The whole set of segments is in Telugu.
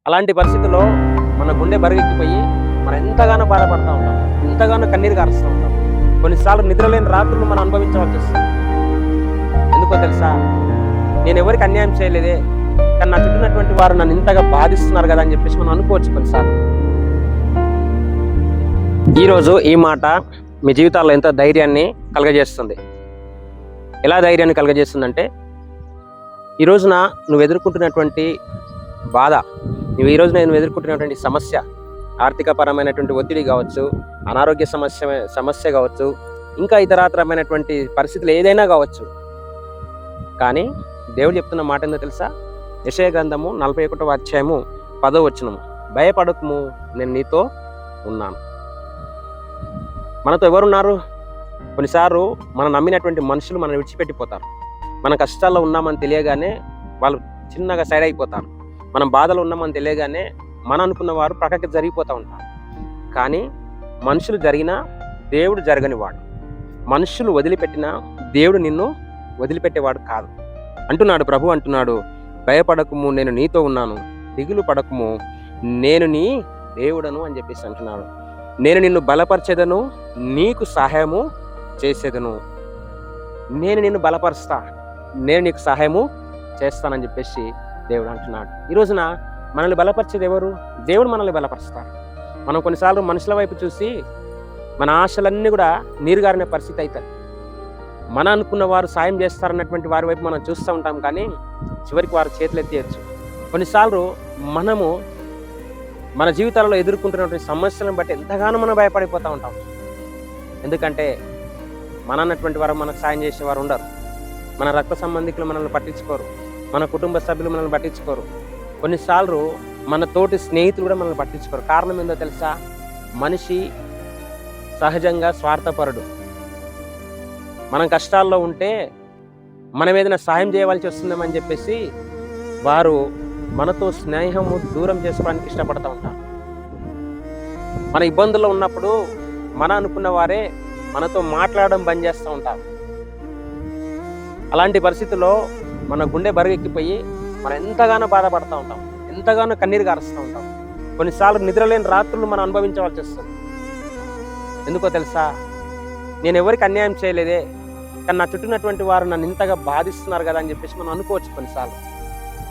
అలాంటి పరిస్థితుల్లో మన గుండె బరువెక్కిపోయి మనం ఎంతగానో బాధపడుతూ ఉంటాం, ఎంతగానో కన్నీరు కారుస్తూ ఉంటాం. కొన్నిసార్లు నిద్రలేని రాత్రులు మనం అనుభవించవలసి వస్తుంది. ఎందుకో తెలుసా, నేను ఎవరికి అన్యాయం చేయలేదే, కానీ నా చుట్టూనటువంటి వారు నన్ను ఇంతగా బాధిస్తున్నారు కదా అని చెప్పేసి మనం అనుకోవచ్చు కొన్నిసార్లు. ఈరోజు ఈ మాట మీ జీవితాల్లో ఎంతో ధైర్యాన్ని కలగజేస్తుంది. ఎలా ధైర్యాన్ని కలగజేస్తుందంటే, ఈ రోజున నువ్వు ఎదుర్కొంటున్నటువంటి బాధ, నువ్వు ఈ రోజున నువ్వు ఎదుర్కొంటున్నటువంటి సమస్య, ఆర్థికపరమైనటువంటి ఒత్తిడి కావచ్చు, అనారోగ్య సమస్య కావచ్చు, ఇంకా ఇతరమైనటువంటి పరిస్థితులు ఏదైనా కావచ్చు. కానీ దేవుడు చెప్తున్న మాట ఏందో తెలుసా? యెషయా గ్రంథము 41వ అధ్యాయము 10వ వచనము, భయపడకుము, నేను నీతో ఉన్నాను. మనతో ఎవరున్నారు? కొన్నిసార్లు మనం నమ్మినటువంటి మనుషులు మనం విడిచిపెట్టిపోతారు. మన కష్టాల్లో ఉన్నామని తెలియగానే వాళ్ళు చిన్నగా సైడ్ అయిపోతారు. మనం బాధలో ఉన్నామని తెలియగానే మన అనుకున్న వారు ప్రక్కకి జరిగిపోతూ ఉంటారు. కానీ మనుషులు జరిగినా దేవుడు జరగనివాడు, మనుషులు వదిలిపెట్టినా దేవుడు నిన్ను వదిలిపెట్టేవాడు కాదు. అంటున్నాడు ప్రభు, అంటున్నాడు, భయపడకుము, నేను నీతో ఉన్నాను, దిగులు పడకుము, నేను నీ దేవుడను అని చెప్పేసి అంటున్నాడు. నేను నిన్ను బలపరిచేదను, నీకు సహాయము చేసేదను. నేను నిన్ను బలపరుస్తా, నేను నీకు సహాయము చేస్తానని చెప్పేసి దేవుడు అంటున్నాడు. ఈ రోజున మనల్ని బలపరిచేది ఎవరు? దేవుడు మనల్ని బలపరుస్తాడు. మనం కొన్నిసార్లు మనుషుల వైపు చూసి మన ఆశలన్నీ కూడా నీరుగారిన పరిస్థితి అవుతుంది. మన అనుకున్న వారు సాయం చేస్తారన్నటువంటి వారి వైపు మనం చూస్తూ ఉంటాం, కానీ చివరికి వారు చేతులు ఎత్తేయచ్చు. కొన్నిసార్లు మనము మన జీవితాలలో ఎదుర్కొంటున్నటువంటి సమస్యలను బట్టి ఎంతగానో మనం భయపడిపోతూ ఉంటాం. ఎందుకంటే మన అన్నటువంటి వారు మనకు సాయం చేసేవారు ఉండరు. మన రక్త సంబంధికులు మనల్ని పట్టించుకోరు, మన కుటుంబ సభ్యులు మనల్ని పట్టించుకోరు, కొన్నిసార్లు మన తోటి స్నేహితులు కూడా మనల్ని పట్టించుకోరు. కారణం ఏందో తెలుసా? మనిషి సహజంగా స్వార్థపరుడు. మనం కష్టాల్లో ఉంటే మనం ఏదైనా సాయం చేయవలసి వస్తుందేమని చెప్పేసి వారు మనతో స్నేహము దూరం చేసుకోవడానికి ఇష్టపడుతూ ఉంటారు. మన ఇబ్బందుల్లో ఉన్నప్పుడు మన అనుకున్న వారే మనతో మాట్లాడడం బంద్ చేస్తూ ఉంటారు. అలాంటి పరిస్థితుల్లో మన గుండె బరువెక్కిపోయి మనం ఎంతగానో బాధపడుతూ ఉంటాం, ఎంతగానో కన్నీరు కారుస్తూ ఉంటాం. కొన్నిసార్లు నిద్రలేని రాత్రులు మనం అనుభవించవలసి వస్తుంది. ఎందుకో తెలుసా, నేను ఎవరికి అన్యాయం చేయలేదే, కానీ నా చుట్టూనటువంటి వారు నన్ను ఇంతగా బాధిస్తున్నారు కదా అని చెప్పేసి మనం అనుకోవచ్చు కొన్నిసార్లు.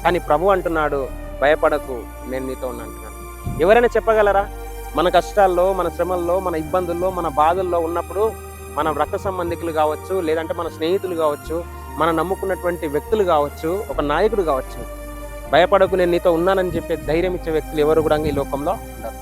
కానీ ప్రభు అంటున్నాడు, భయపడకు, నేను నీతో ఉన్నా అంటున్నాడు. ఎవరైనా చెప్పగలరా? మన కష్టాల్లో, మన శ్రమల్లో, మన ఇబ్బందుల్లో, మన బాధల్లో ఉన్నప్పుడు మన రక్త సంబంధికులు కావచ్చు, లేదంటే మన స్నేహితులు కావచ్చు, మనం నమ్ముకున్నటువంటి వ్యక్తులు కావచ్చు, ఒక నాయకుడు కావచ్చు, భయపడకు, నేను నీతో ఉన్నానని చెప్పే ధైర్యం ఇచ్చే వ్యక్తులు ఎవరు కూడా ఈ లోకంలో ఉండరు.